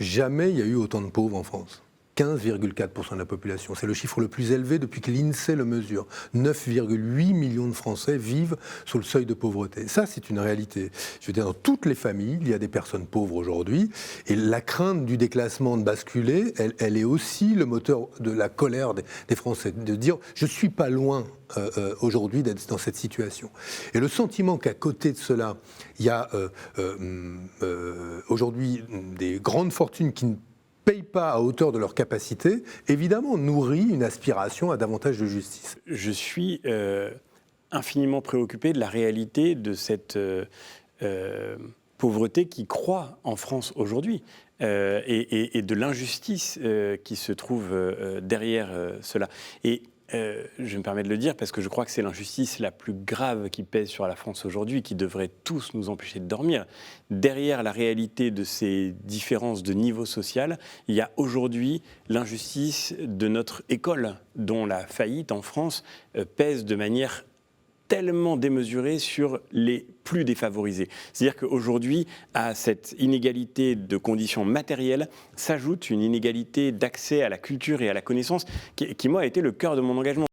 Jamais il y a eu autant de pauvres en France. 15,4% de la population. C'est le chiffre le plus élevé depuis que l'INSEE le mesure. 9,8 millions de Français vivent sous le seuil de pauvreté. Ça, c'est une réalité. Je veux dire, dans toutes les familles, il y a des personnes pauvres aujourd'hui. Et la crainte du déclassement, de basculer, elle est aussi le moteur de la colère des Français. De dire, je ne suis pas loin aujourd'hui d'être dans cette situation. Et le sentiment qu'à côté de cela, il y a aujourd'hui des grandes fortunes qui ne payent pas à hauteur de leur capacité, évidemment nourrit une aspiration à davantage de justice. Je suis infiniment préoccupé de la réalité de cette pauvreté qui croît en France aujourd'hui et de l'injustice qui se trouve derrière cela. Et je me permets de le dire parce que je crois que c'est l'injustice la plus grave qui pèse sur la France aujourd'hui, qui devrait tous nous empêcher de dormir. Derrière la réalité de ces différences de niveau social, il y a aujourd'hui l'injustice de notre école, dont la faillite en France pèse de manière tellement démesurée sur les plus défavorisés. C'est-à-dire qu'aujourd'hui, à cette inégalité de conditions matérielles, s'ajoute une inégalité d'accès à la culture et à la connaissance qui moi, a été le cœur de mon engagement.